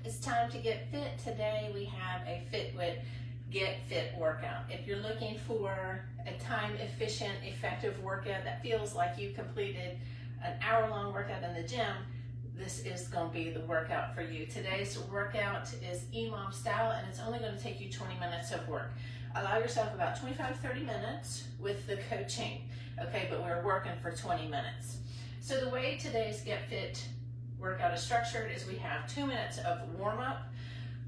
It's time to get fit. Today we have a FITWIT GetFit workout. If you're looking for a time-efficient, effective workout that feels like you completed an hour-long workout in the gym, this is going to be the workout for you. Today's workout is EMOM style, and it's only going to take you 20 minutes of work. Allow yourself about 25-30 minutes with the coaching, okay, but we're working for 20 minutes. So the way today's Get Fit workout is structured is we have 2 minutes of warm-up,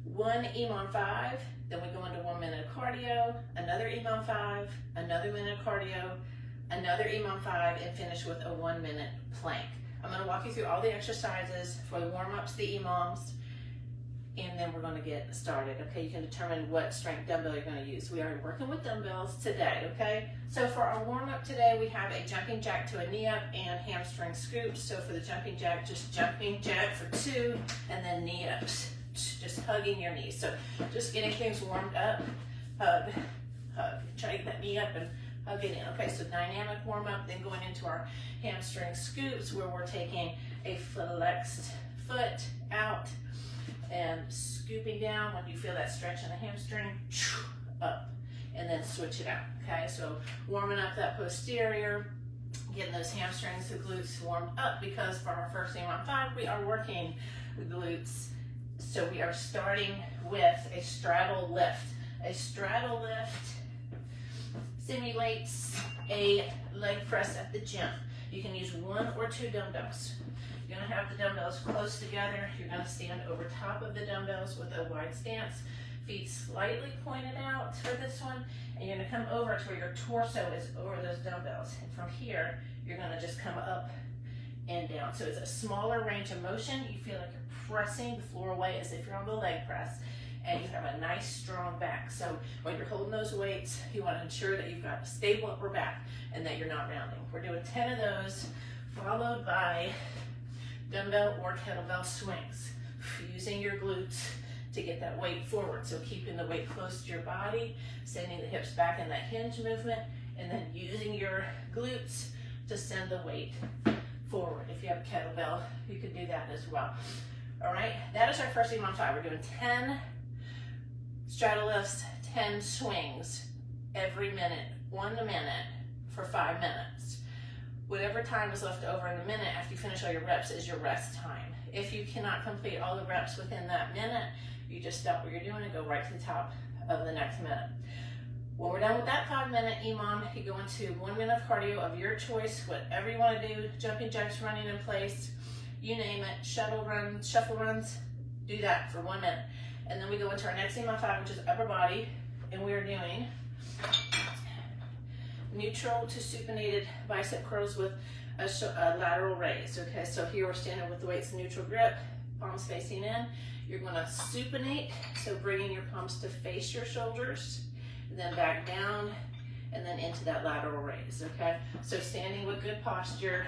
1 EMOM 5, then we go into 1 minute of cardio, another EMOM 5, another minute of cardio, another EMOM 5, and finish with a 1 minute plank. I'm going to walk you through all the exercises for the warm-ups, the EMOMs, and then we're going to get started, okay? You can determine what strength dumbbell you're going to use. We are working with dumbbells today, okay? So for our warm-up today, we have a jumping jack to a knee up and hamstring scoops. So for the jumping jack, just jumping jack for 2, and then knee ups, just hugging your knees. So just getting things warmed up, hug, hug. Try to get that knee up and hug it in. Okay, so dynamic warm-up, then going into our hamstring scoops where we're taking a flexed foot out and scooping down when you feel that stretch in the hamstring, up, and then switch it out, okay? So warming up that posterior, getting those hamstrings, the glutes warmed up, because for our first EMOM 5, we are working the glutes. So we are starting with a straddle lift. A straddle lift simulates a leg press at the gym. You can use 1 or 2 dumbbells. You're going to have the dumbbells close together. You're going to stand over top of the dumbbells with a wide stance, feet slightly pointed out for this one, and you're going to come over to where your torso is over those dumbbells. And from here, you're going to just come up and down. So it's a smaller range of motion. You feel like you're pressing the floor away as if you're on the leg press, and you have a nice strong back. So when you're holding those weights, you want to ensure that you've got a stable upper back and that you're not rounding. We're doing 10 of those, followed by dumbbell or kettlebell swings, using your glutes to get that weight forward. So keeping the weight close to your body, sending the hips back in that hinge movement, and then using your glutes to send the weight forward. If you have a kettlebell, you can do that as well. All right, that is our first EMOM 5. We're doing 10 straddle lifts, 10 swings every minute, 1 a minute for 5 minutes. Whatever time is left over in the minute after you finish all your reps is your rest time. If you cannot complete all the reps within that minute, you just stop what you're doing and go right to the top of the next minute. When we're done with that 5-minute EMOM, you go into 1 minute of cardio of your choice, whatever you want to do, jumping jacks, running in place, you name it, shuttle runs, shuffle runs, do that for 1 minute. And then we go into our next EMOM 5, which is upper body, and we are doing neutral to supinated bicep curls with a lateral raise, okay? So here we're standing with the weights in neutral grip, palms facing in. You're going to supinate, so bringing your palms to face your shoulders, and then back down, and then into that lateral raise, okay? So standing with good posture,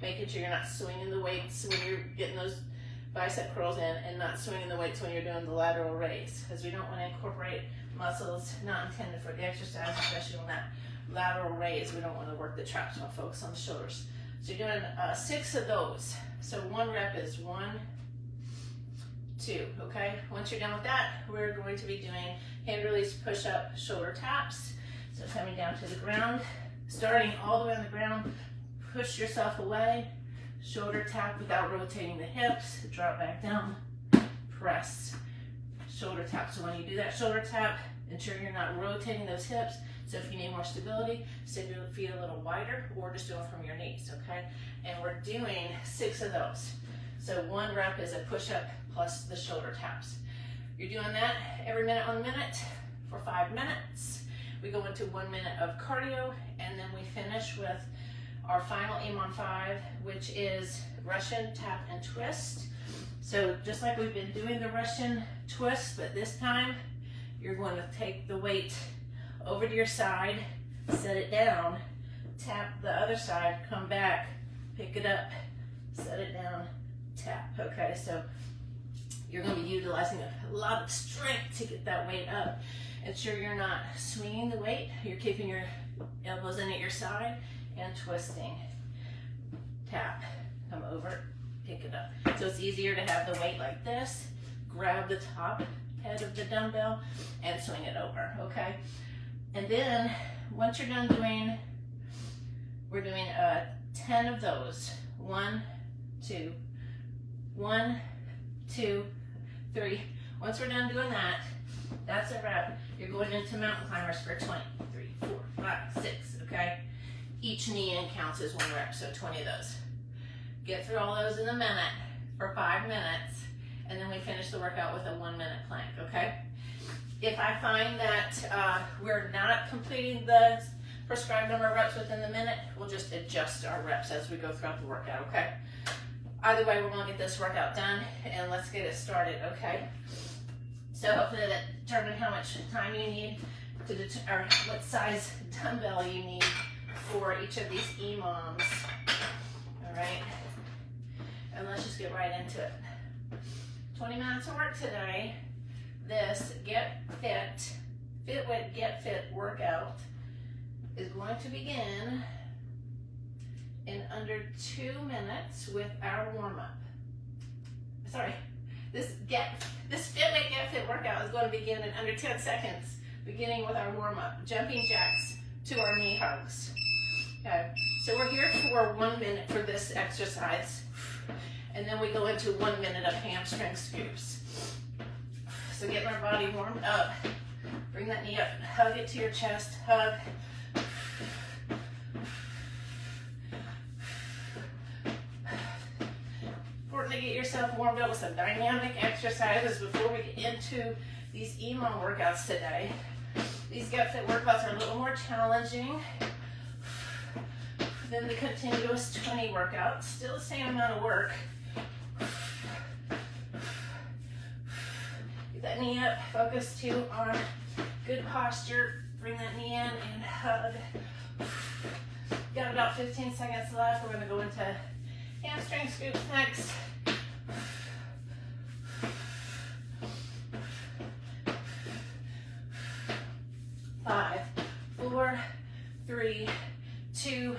making sure you're not swinging the weights when you're getting those bicep curls in, and not swinging the weights when you're doing the lateral raise, because we don't want to incorporate muscles not intended for the exercise, especially on that lateral raise. We don't want to work the traps, we want to focus on the shoulders. So you're doing 6 of those. So 1 rep is 1, 2, okay? Once you're done with that, we're going to be doing hand release push-up shoulder taps. So coming down to the ground, starting all the way on the ground, push yourself away, shoulder tap without rotating the hips, drop back down, press, shoulder tap. So when you do that shoulder tap, ensure you're not rotating those hips. So if you need more stability, send your feet a little wider, or just do it from your knees, okay? And we're doing 6 of those. So 1 rep is a push-up plus the shoulder taps. You're doing that every minute on the minute for 5 minutes. We go into 1 minute of cardio, and then we finish with our final EMOM 5, which is Russian tap and twist. So just like we've been doing the Russian twist, but this time you're going to take the weight over to your side, set it down, tap the other side, come back, pick it up, set it down, tap, okay? So you're going to be utilizing a lot of strength to get that weight up. Ensure you're not swinging the weight, you're keeping your elbows in at your side and twisting. Tap, come over, pick it up. So it's easier to have the weight like this, grab the top head of the dumbbell and swing it over, okay? And then once you're done doing, we're doing 10 of those. 1, 2, 1, 2, 3. Once we're done doing that, that's a wrap. You're going into mountain climbers for 20, 3, 4, 5, 6, okay? Each knee in counts as 1 rep, so 20 of those. Get through all those in a minute for 5 minutes, and then we finish the workout with a 1-minute plank, okay? If I find that we're not completing the prescribed number of reps within the minute, we'll just adjust our reps as we go throughout the workout, okay? Either way, we're gonna get this workout done, and let's get it started, okay? So hopefully that determines how much time you need to or what size dumbbell you need for each of these EMOMs. All right, and let's just get right into it. 20 minutes of work today. This FITWIT GETFIT workout is going to begin in under 2 minutes with our warm-up. Sorry. This FITWIT GETFIT workout is going to begin in under 10 seconds, beginning with our warm-up, jumping jacks to our knee hugs. Okay, so we're here for 1 minute for this exercise, and then we go into 1 minute of hamstring scoops. So getting our body warmed up, bring that knee up, hug it to your chest, hug. To get yourself warmed up with some dynamic exercises before we get into these EMOM workouts today. These GetFit workouts are a little more challenging than the continuous 20 workouts. Still the same amount of work. Get that knee up, focus too on good posture. Bring that knee in and hug. Got about 15 seconds left. We're gonna go into hamstring scoops next. 5, 4, 3, 2,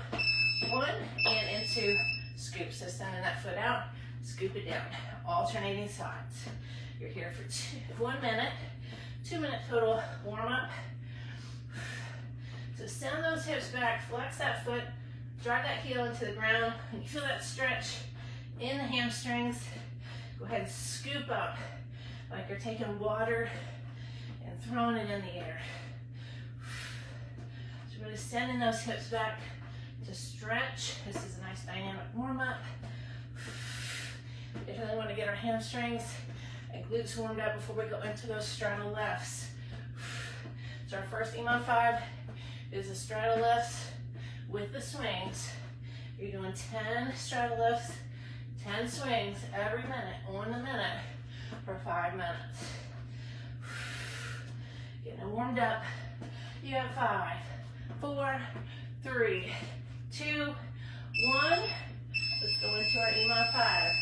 1, and into scoop. So sending that foot out, scoop it down, alternating sides. You're here for 1 minute, 2 minute total warm up. So send those hips back, flex that foot, drive that heel into the ground. When you feel that stretch in the hamstrings, go ahead and scoop up like you're taking water and throwing it in the air. So really sending those hips back to stretch. This is a nice dynamic warm up. Definitely want to get our hamstrings and glutes warmed up before we go into those straddle lefts. So our first EMOM 5 is the straddle lefts with the swings. You're doing 10 straddle lifts, 10 swings every minute, on the minute for 5 minutes. Getting warmed up. You have 5, 4, 3, 2, 1. Let's go into our EMOM 5.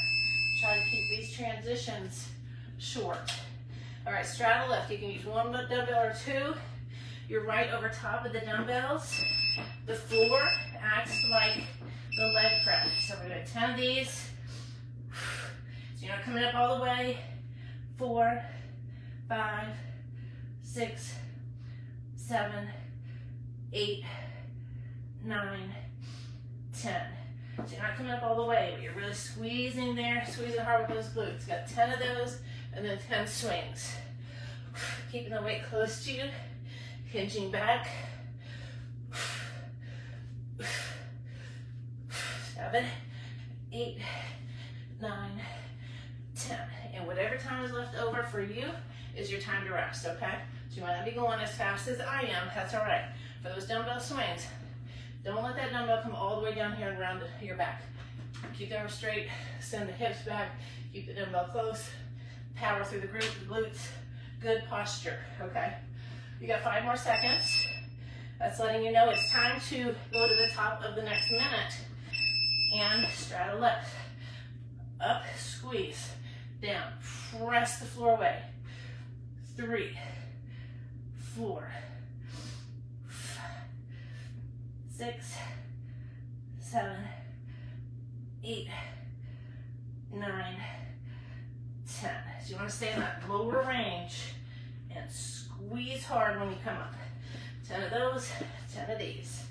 Try to keep these transitions short. All right, straddle left. You can use 1 dumbbell or 2. You're right over top of the dumbbells. The floor acts like the leg press. So we're doing 10 of these. So you're not coming up all the way. 4, 5, 6, 7, 8, 9, 10. So you're not coming up all the way, but you're really squeezing there, squeezing hard with those glutes. Got 10 of those, and then 10 swings. Keeping the weight close to you, hinging back. 7, 8, 9, 10. And whatever time is left over for you is your time to rest, okay? So you might not be going as fast as I am, that's all right. For those dumbbell swings, don't let that dumbbell come all the way down here and around your back. Keep the arms straight, send the hips back, keep the dumbbell close, power through the glutes, good posture, okay? You got 5 more seconds. That's letting you know it's time to go to the top of the next minute. And straddle left, up, squeeze, down, press the floor away. 3, 4, 5, 6, 7, 8, 9, 10. So you want to stay in that lower range and squeeze hard when you come up. 10 of those, 10 of these.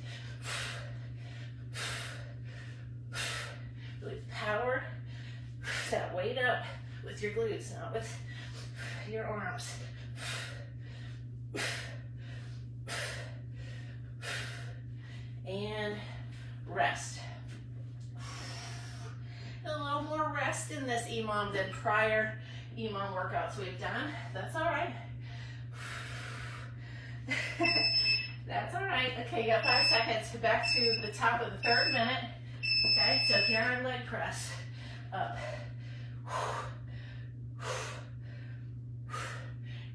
Really power that weight up with your glutes, not with your arms. And rest. A little more rest in this EMOM than prior EMOM workouts we've done. That's all right. That's all right. Okay, you got 5 seconds. Back to the top of the 3rd minute. Okay, so here on leg press. Up.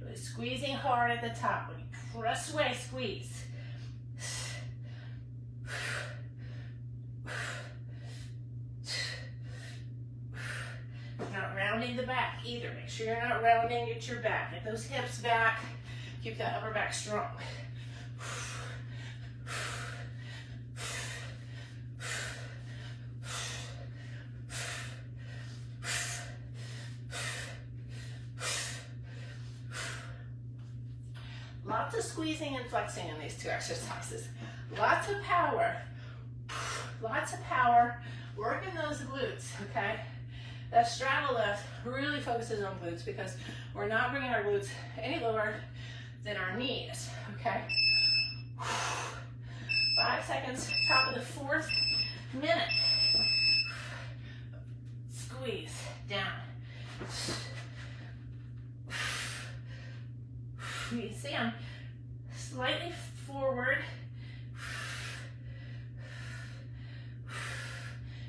Really squeezing hard at the top. When you press away, squeeze. Not rounding the back either. Make sure you're not rounding at your back. Get those hips back. Keep that upper back strong. Lots of squeezing and flexing in these 2 exercises. Lots of power. Lots of power. Working those glutes, okay? That straddle lift really focuses on glutes because we're not bringing our glutes any lower than our knees, okay? 5 seconds, top of the 4th minute. Squeeze down. You can see I'm slightly forward.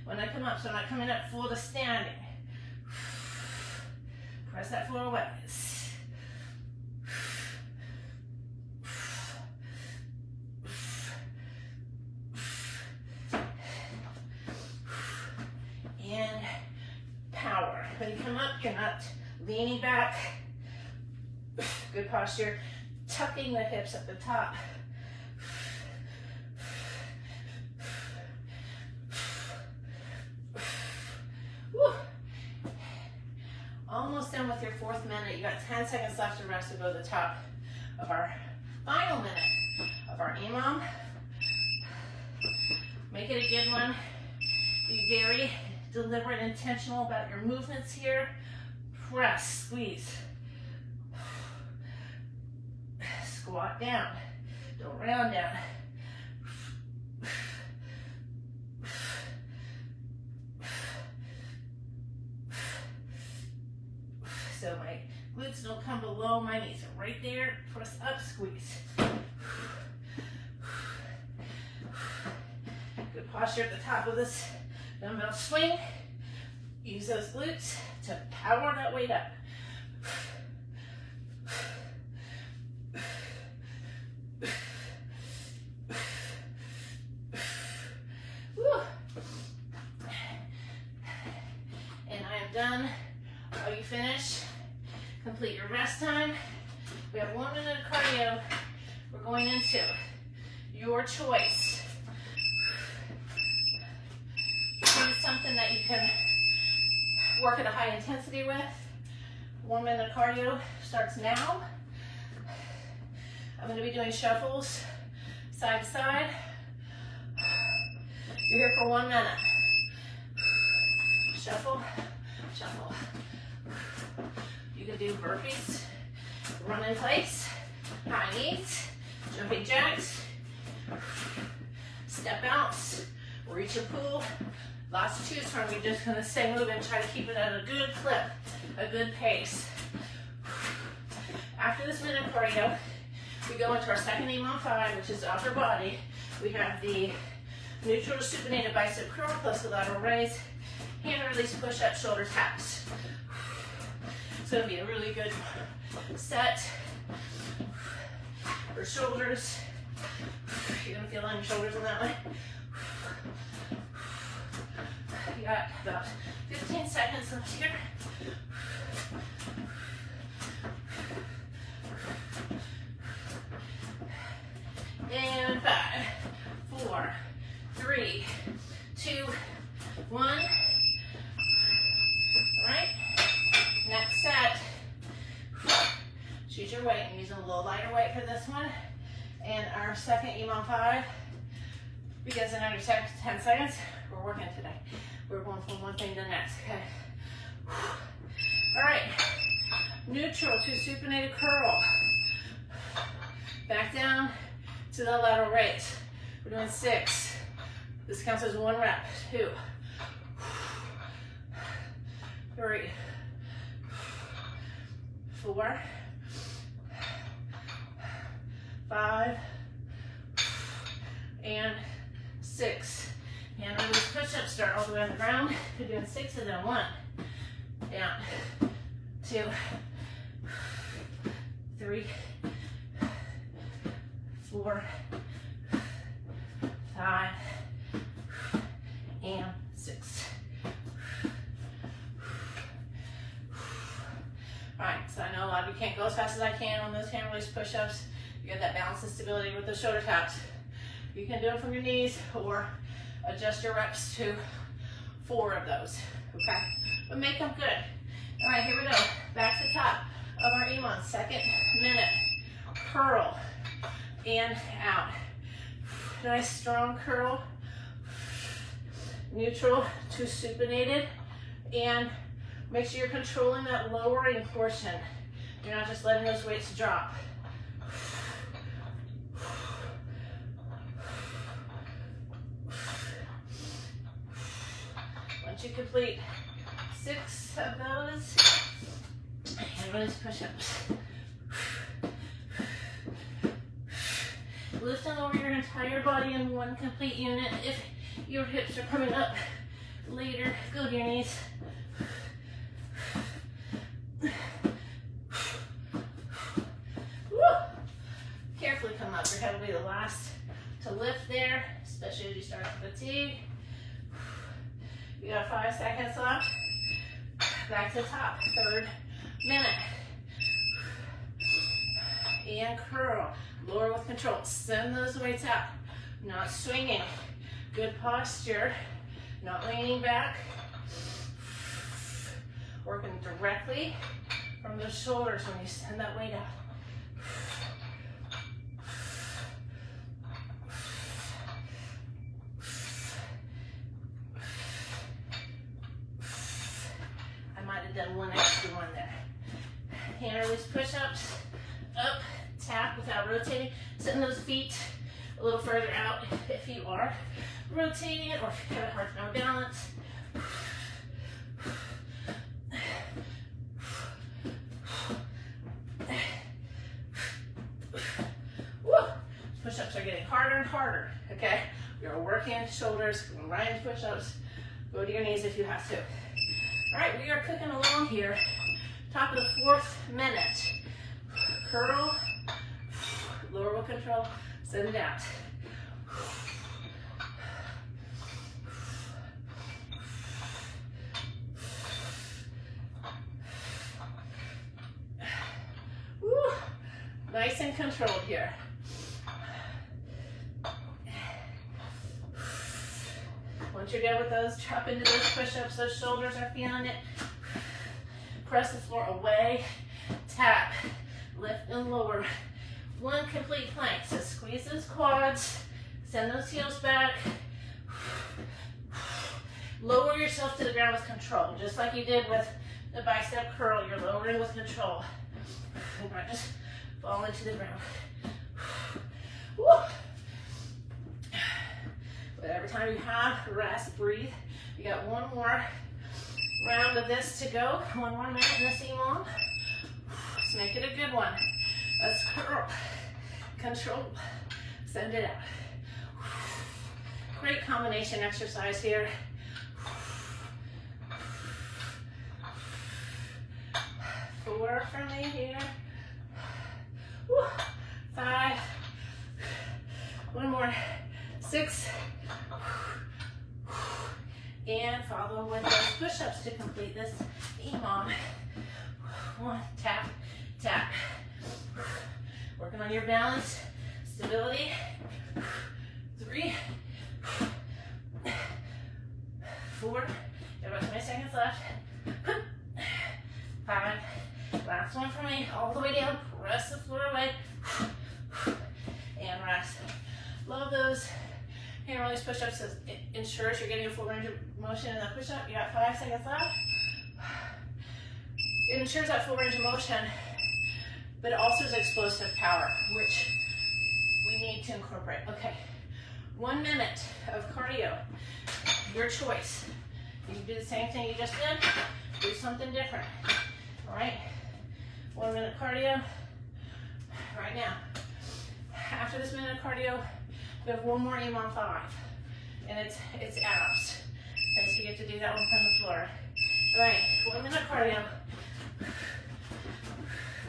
When I come up, so I'm not coming up full to standing. Press that floor away. And power. When you come up, you're not leaning back. Good posture. Tucking the hips at the top. Woo. Almost done with your 4th minute. You got 10 seconds left to rest to go to the top of our final minute of our EMOM. Make it a good one. Be very deliberate and intentional about your movements here. Press, squeeze. Squat down. Don't round down. So my glutes don't come below my knees. So right there, press up, squeeze. Good posture at the top of this dumbbell swing. Use those glutes to power that weight up. And I am done. Are you finished? Complete your rest time. We have 1 minute of cardio. We're going into your choice. Choose something that you can work at a high intensity with. 1 minute of cardio starts now. I'm going to be doing shuffles side to side. You're here for 1 minute. Shuffle, shuffle. You can do burpees, run in place, high knees, jumping jacks, step bounce, reach and pull. Lots to choose from. You're just gonna stay moving, try to keep it at a good clip, a good pace. After this minute of cardio, we go into our second EMOM 5, which is upper body. We have the neutral to supinated bicep curl plus the lateral raise, hand release, push up, shoulders, taps. It's gonna be a really good set for shoulders. You're gonna feel on your shoulders on that one. You got about 15 seconds left here. And 5, 4, 3, 2, 1. Next set. Choose your weight. I'm using a little lighter weight for this one. And our second EMOM 5, because in under 10 seconds, we're working today. We're going from one thing to the next, okay? All right, neutral to supinated curl. Back down to the lateral raise. We're doing 6. This counts as 1 rep. 2, 3, 4, 5, and 6. And release push-ups, start all the way on the ground. We're doing 6 of them. 1, down, 2, 3, 4, 5, and 6. All right, so I know a lot of you can't go as fast as I can on those hand release push-ups. You get that balance and stability with the shoulder taps. You can do it from your knees or adjust your reps to 4 of those, okay? But make them good. All right, here we go. Back to the top of our EMOM. Second minute. Curl and out. Nice strong curl. Neutral to supinated. And make sure you're controlling that lowering portion. You're not just letting those weights drop. Once you complete 6 of those, and release push-ups. Lift and lower your entire body in one complete unit. If your hips are coming up later, go to your knees. Woo. Carefully come up. Your head will be the last to lift there, especially as you start to fatigue. You got 5 seconds left. Back to the top, 3rd minute. And curl, lower with control. Send those weights out, not swinging. Good posture, not leaning back. Working directly from the shoulders when you send that weight out. Done 1 extra one there. Hand release push-ups, up, tap without rotating. Send those feet a little further out if you are rotating it or if you have a hard time balance. Woo. Push-ups are getting harder and harder, okay? You're working shoulders, right into push-ups. Go to your knees if you have to. All right, we are cooking along here. Top of the 4th minute. Curl, lower with control, send it out. Woo. Nice and controlled here. Once you're done with those, drop into those push-ups. Those shoulders are feeling it. Press the floor away. Tap. Lift and lower. 1 complete plank. So squeeze those quads. Send those heels back. Lower yourself to the ground with control. Just like you did with the bicep curl. You're lowering with control. And not just falling to the ground. Woo. But every time you have, rest, breathe. You got 1 more round of this to go. 1 more minute in this EMOM. Let's make it a good one. Let's curl, control, send it out. Great combination exercise here. 4 for me here. 5. 1 more. 6. And follow with those push-ups to complete this EMOM. 1, tap, tap. Working on your balance, stability. 3, 4, you have about 20 seconds left. 5, coming from me all the way down. Press the floor away. And rest. Love those hand release push-ups. It ensures you're getting a full range of motion in that push-up. You got 5 seconds left. It ensures that full range of motion, but it also is explosive power, which we need to incorporate. Okay, 1 minute of cardio, your choice. You can do the same thing you just did, do something different. All right, 1 minute cardio right now. After this minute of cardio, we have one more EMOM 5, and it's abs. Okay, so you get to do that one from the floor. All right, 1 minute cardio.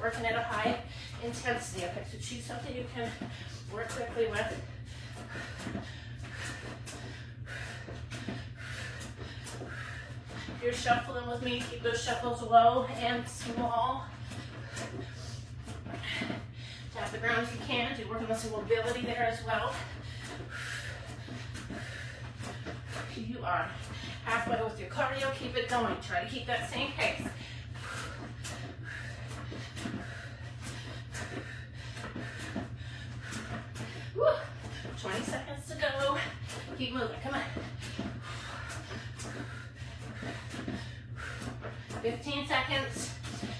Working at a high intensity. Okay, so choose something you can work quickly with. If you're shuffling with me, keep those shuffles low and small. Tap the ground if you can. You're working on some mobility there as well. You are halfway with your cardio. Keep it going. Try to keep that same pace. Woo. 20 seconds to go. Keep moving. Come on. 15 seconds.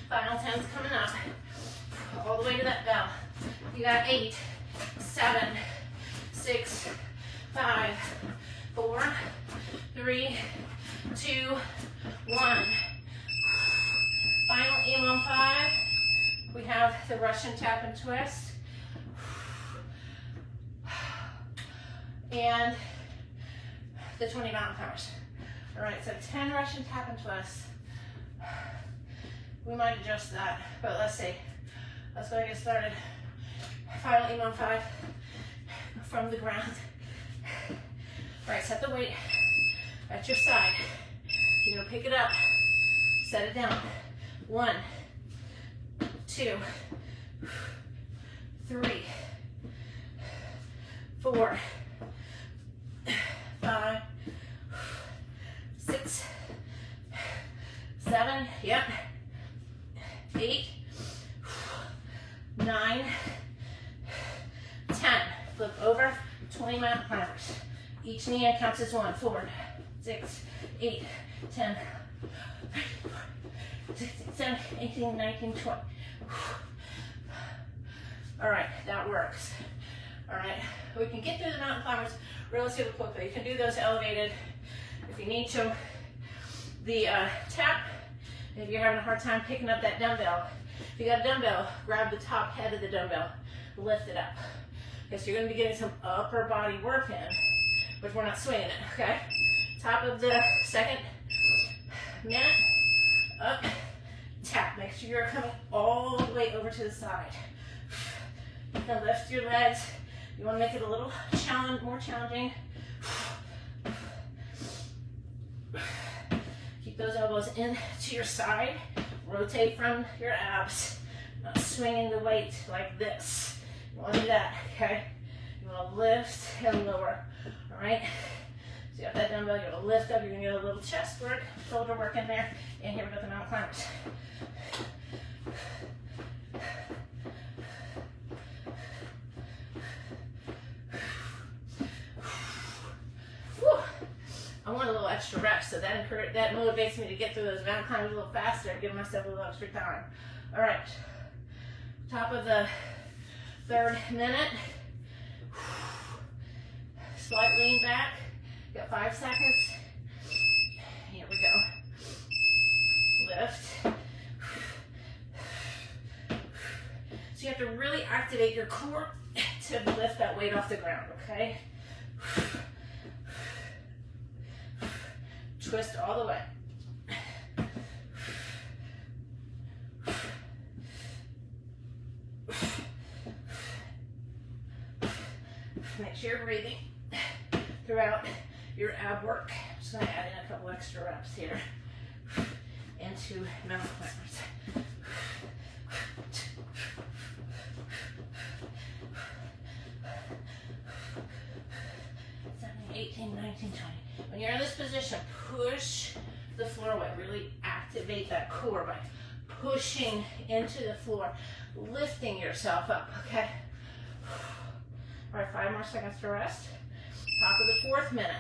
Final 10's coming up. All the way to that bell. You got 8, 7, 6, 5, 4, 3, 2, 1. Final EMOM 5. We have the Russian tap and twist. And the 20 mountain climbers. All right, so 10 Russian tap and twists. We might adjust that, but let's see. Let's go and get started. Final EMOM 5 from the ground. All right, set the weight at your side. You're gonna pick it up, set it down. 1, 2, 3, 4, 5, 6, 7, yep, 8, 9, 10. Flip over, 20 mountain climbers. Each knee counts as 1. Forward, 6, 8, 10, 16, 17, 18, 19, 20. All right, that works. All right, we can get through the mountain climbers relatively quickly. You can do those elevated if you need to. The tap, if you're having a hard time picking up that dumbbell, if you got a dumbbell, grab the top head of the dumbbell, lift it up. Okay, so you're gonna be getting some upper body work in, but we're not swinging it, okay? Top of the second minute, up, tap. Make sure you're coming all the way over to the side. You can lift your legs. You want to make it a little more challenging. Keep those elbows into your side. Rotate from your abs. Not swinging the weight like this. You want to do that, okay? You want to lift and lower, all right? So you got that dumbbell, you're going to lift up, you're going to get a little chest work, shoulder work in there, and here we go, the mountain climbers. I want a little extra rest, so that motivates me to get through those mountain climbers a little faster and give myself a little extra time. All right, top of the third minute. Slight lean back. Got 5 seconds. Here we go. Lift. So you have to really activate your core to lift that weight off the ground, okay? Twist all the way. Make sure you're breathing throughout your ab work. I'm just going to add in a couple extra reps here into mountain climbers. 18, 19, 20. When you're in this position, push the floor away. Really activate that core by pushing into the floor, lifting yourself up, okay? All right, 5 more seconds to rest. Top of the 4th minute.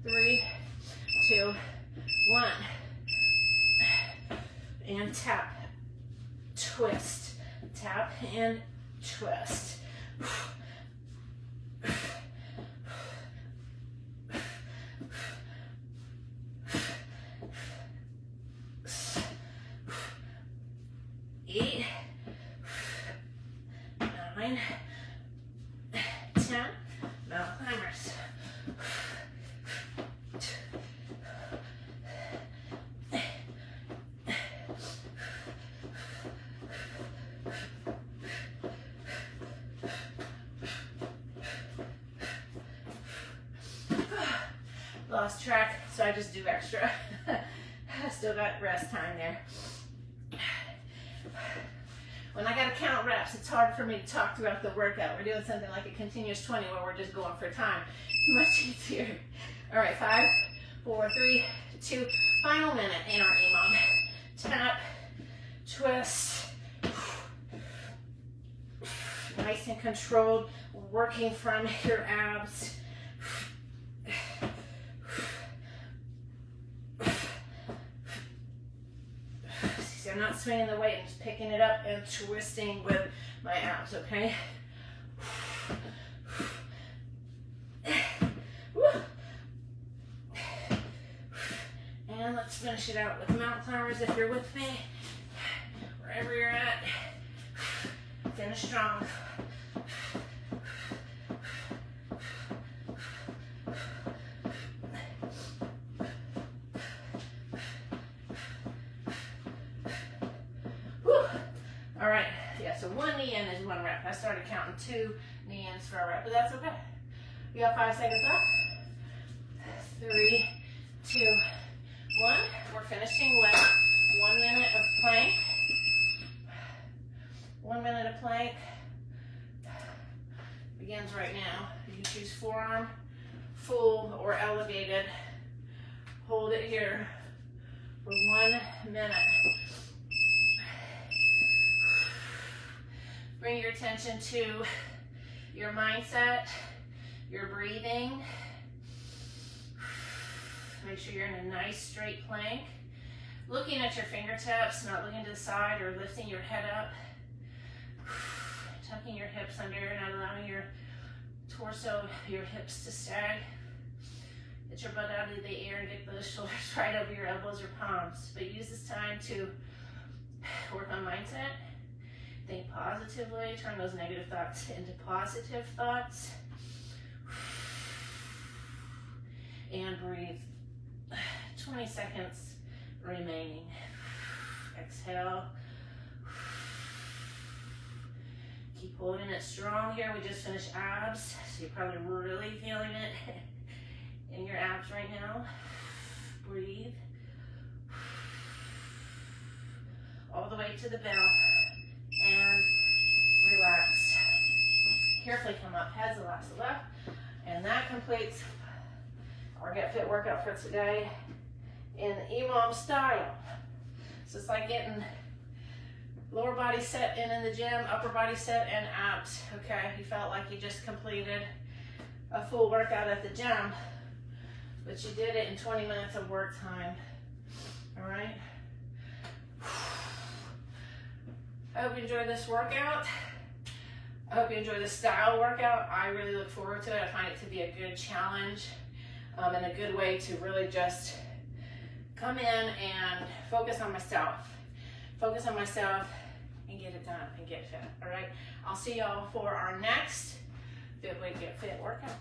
3, 2, 1. And tap, twist, tap and twist. Eight, 9, 10. Mountain climbers. Lost track, so I just do extra. I still got rest time there. When I gotta count reps, it's hard for me to talk throughout the workout. We're doing something like a continuous 20 where we're just going for time. It's much easier. All right, 5, 4, 3, 2, final minute in our EMOM. Tap, twist. Nice and controlled, working from your abs. I'm not swinging the weight, I'm just picking it up and twisting with my abs, okay? And let's finish it out with mountain climbers if you're with me. Wherever you're at, finish strong. All right, yeah, so 1 knee in is 1 rep. I started counting 2 knee ins for a rep, but that's okay. We got 5 seconds left. 3, 2, 1. We're finishing with 1 minute of plank. 1 minute of plank begins right now. You can choose forearm, full, or elevated. Hold it here for 1 minute. Bring your attention to your mindset, your breathing. Make sure you're in a nice straight plank. Looking at your fingertips, not looking to the side or lifting your head up. Tucking your hips under, not allowing your torso, your hips to sag. Get your butt out of the air and get those shoulders right over your elbows or palms. But use this time to work on mindset. Think positively, turn those negative thoughts into positive thoughts. And breathe. 20 seconds remaining. Exhale. Keep holding it strong here. We just finished abs, so you're probably really feeling it in your abs right now. Breathe. All the way to the bell. And relax. Carefully come up, heads the last left. And that completes our Get Fit workout for today in EMOM style. So it's like getting lower body set in the gym, upper body set and abs, okay? You felt like you just completed a full workout at the gym, but you did it in 20 minutes of work time, all right? I hope you enjoyed this workout. I hope you enjoy this style workout. I really look forward to it. I find it to be a good challenge and a good way to really just come in and focus on myself. Focus on myself and get it done and get fit, all right? I'll see y'all for our next FITWIT Get Fit workout.